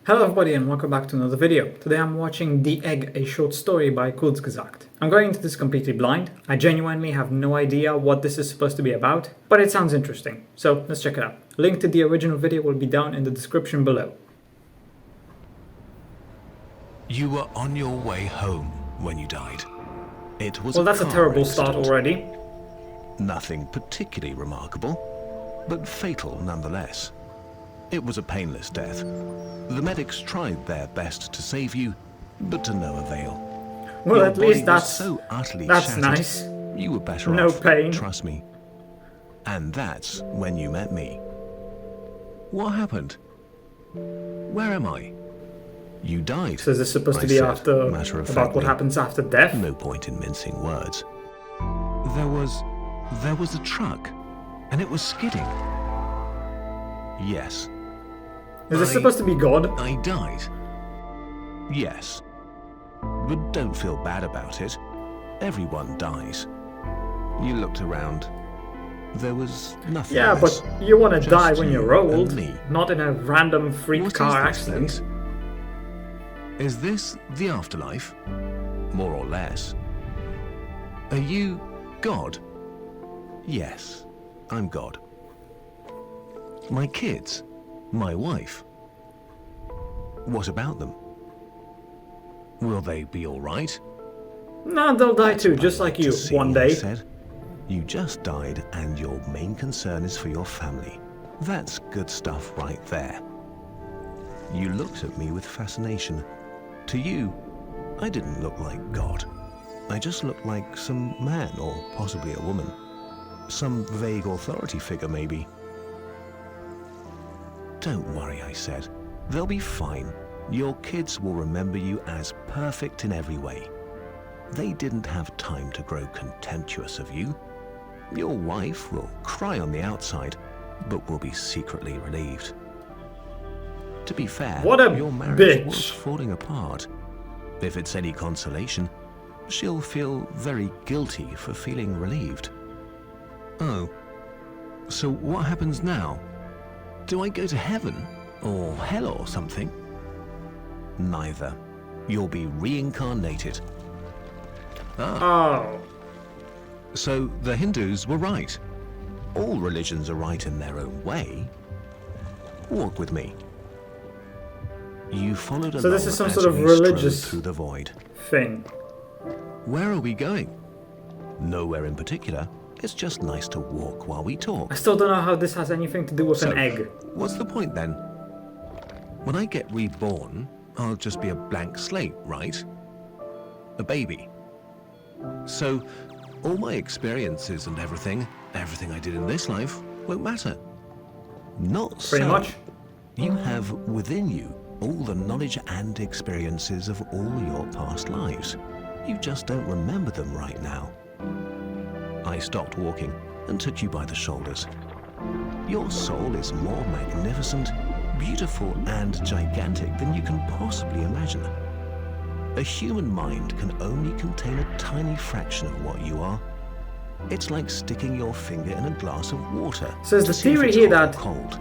Hello everybody and welcome back to another video. Today I'm watching The Egg, a short story by Kurzgesagt. I'm going into this completely blind. I genuinely have no idea what this is supposed to be about, but it sounds interesting. So let's check it out. Link to the original video will be down in the description below. You were on your way home when you died. It was Well, that's a car terrible start accident. already. Nothing particularly remarkable, but fatal nonetheless. It was a painless death. The medics tried their best to save you, but to no avail. Well, Your at least body was that's so utterly that's shattered, nice. You were better No off, pain. trust me. And that's when you met me. What happened? Where am I? You died. So is this supposed to I be said, after about matter-of-factly. what happens after death? No point in mincing words. There was a truck, and it was skidding. Yes. Is this supposed to be God? I died. Yes. But don't feel bad about it. Everyone dies. You looked around. There was nothing. Yeah, else. but you want to Just die when you you're old, and me. not in a random freak What car is this accident. place? Is this the afterlife? More or less. Are you God? Yes, I'm God. My kids? My wife? What about them? Will they be all right? No, they'll die That's too, what just I like to you, see, one I day. said. You just died and your main concern is for your family. That's good stuff right there. You looked at me with fascination. To you, I didn't look like God. I just looked like some man, or possibly a woman. Some vague authority figure, maybe. Don't worry, I said. They'll be fine. Your kids will remember you as perfect in every way. They didn't have time to grow contemptuous of you. Your wife will cry on the outside, but will be secretly relieved. To be fair, What a your marriage was bitch. falling apart. If it's any consolation, she'll feel very guilty for feeling relieved. Oh, so what happens now? Do I go to heaven or hell or something? Neither. You'll be reincarnated. Oh. So the Hindus were right. All religions are right in their own way. Walk with me. You followed along So this is some as sort of we strode religious through the void. thing. Where are we going? Nowhere in particular. It's just nice to walk while we talk. I still don't know how this has anything to do with an egg. What's the point then? When I get reborn, I'll just be a blank slate, right? A baby. So, all my experiences and everything I did in this life, won't matter. Not Pretty so. much. You have within you all the knowledge and experiences of all your past lives. You just don't remember them right now. I stopped walking and took you by the shoulders. Your soul is more magnificent, beautiful, and gigantic than you can possibly imagine. A human mind can only contain a tiny fraction of what you are. It's like sticking your finger in a glass of water. So is to the see if theory it's here hot or that cold.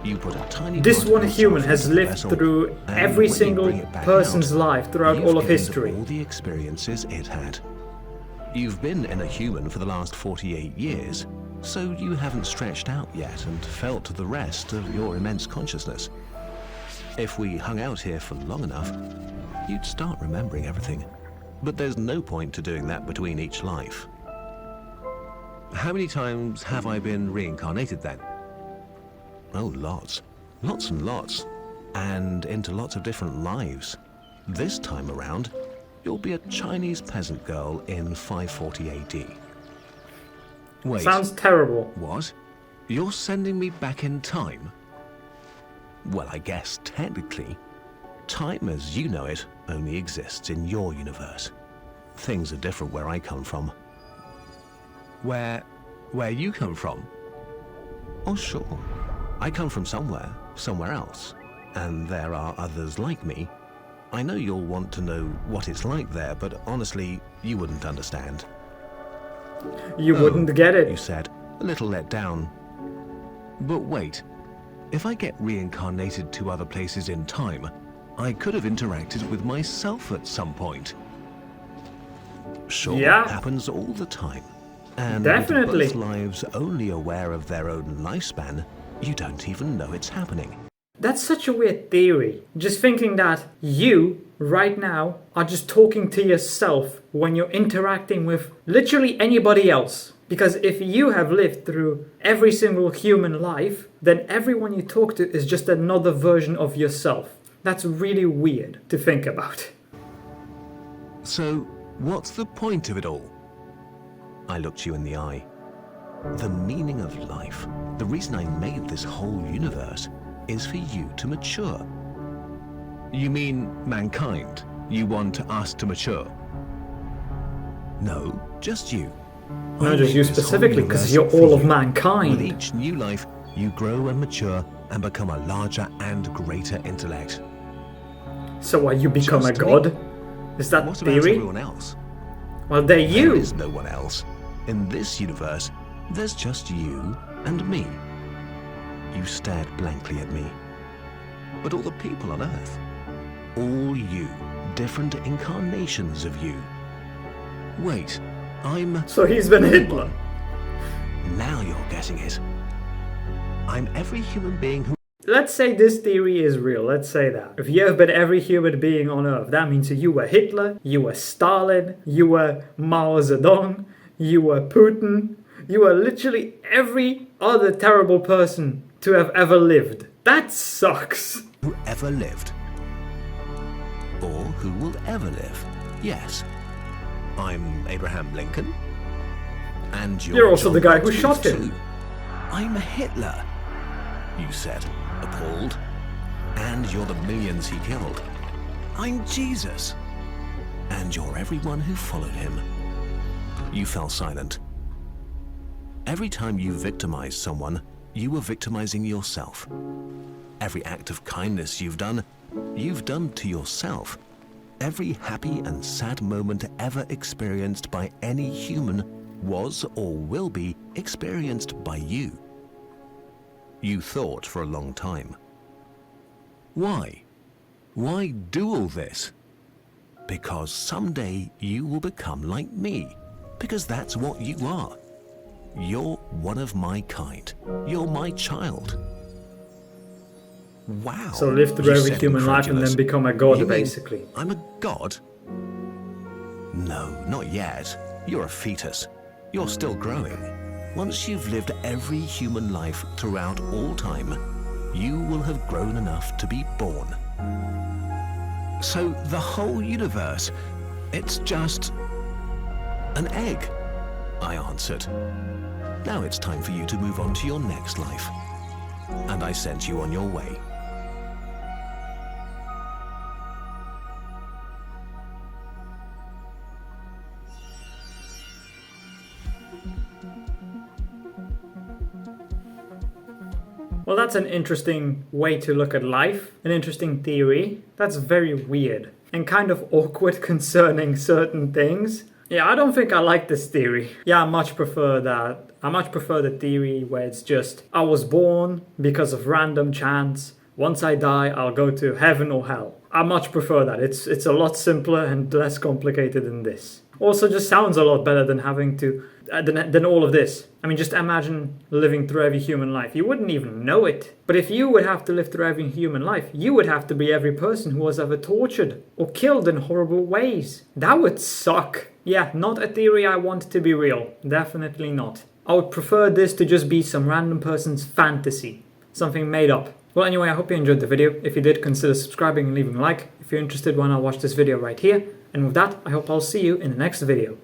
You put a tiny this part of one yourself human has into the lived vessel, through and every when you single bring it back person's out, life throughout you've all of gained history. all the experiences it had. You've been in a human for the last 48 years, so you haven't stretched out yet and felt the rest of your immense consciousness. If we hung out here for long enough, you'd start remembering everything. But there's no point to doing that between each life. How many times have I been reincarnated then? Oh, lots. Lots and lots. And into lots of different lives. This time around, you'll be a Chinese peasant girl in 540 AD. Wait. Sounds terrible. What? You're sending me back in time? Well, I guess technically, time as you know it only exists in your universe. Things are different where I come from. Where you come from? Oh, sure. I come from somewhere else. And there are others like me. I know you'll want to know what it's like there, but honestly, you wouldn't understand. You wouldn't get You it. said, a little let down. But wait, If I get reincarnated to other places in time, I could have interacted with myself at some point. Sure, Yeah. it happens all the time. And Definitely. with both lives only aware of their own lifespan, you don't even know it's happening. That's such a weird theory. Just thinking that you, right now, are just talking to yourself when you're interacting with literally anybody else. Because if you have lived through every single human life, then everyone you talk to is just another version of yourself. That's really weird to think about. So, what's the point of it all? I looked you in the eye. The meaning of life, the reason I made this whole universe, is for you to mature. You mean mankind? You want us to mature? No, just you. No, I just made you this whole specifically, because universe you're for all of you. With mankind. each new life, you grow and mature and become a larger and greater intellect. So what, you become a Just me? god? Is that What about theory? everyone else? Well, they're There you. is no one else. In this universe, there's just you and me. You stared blankly at me. But all the people on Earth, all you, different incarnations of you. Wait, I'm... So he's been Hitler. Now you're getting it. I'm every human being who... Let's say this theory is real, let's say that. If you have been every human being on Earth, that means you were Hitler, you were Stalin, you were Mao Zedong, you were Putin, you were literally every other terrible person to have ever lived. That sucks. who ever lived. Or who will ever live. Yes. I'm Abraham Lincoln. And You're also John the guy who Baptiste shot him. too. I'm Hitler, you said, appalled. And you're the millions he killed. I'm Jesus. And you're everyone who followed him. You fell silent. Every time you victimized someone, you were victimizing yourself. Every act of kindness you've done to yourself. Every happy and sad moment ever experienced by any human was or will be experienced by you. You thought for a long time. Why? Why do all this? Because someday you will become like me. Because that's what you are. You're one of my kind. You're my child. Wow. So live through you every said human life and incredulous. then become a god, You mean basically. I'm a god? No, not yet. You're a fetus. You're still growing. Once you've lived every human life throughout all time, you will have grown enough to be born. So the whole universe, it's just an egg, I answered. Now it's time for you to move on to your next life. And I sent you on your way. Well, that's an interesting way to look at life, an interesting theory. That's very weird and kind of awkward concerning certain things. Yeah, I don't think I like this theory. Yeah, I much prefer that. I much prefer the theory where it's just, I was born because of random chance. Once I die, I'll go to heaven or hell. I much prefer that. It's a lot simpler and less complicated than this. Also, just sounds a lot better than having to than all of this. I mean, just imagine living through every human life. You wouldn't even know it. But if you would have to live through every human life, you would have to be every person who was ever tortured or killed in horrible ways. That would suck. Yeah, not a theory I want to be real. Definitely not. I would prefer this to just be some random person's fantasy. Something made up. Well, anyway, I hope you enjoyed the video. If you did, consider subscribing and leaving a like. If you're interested, why not watch this video right here? And with that, I hope I'll see you in the next video.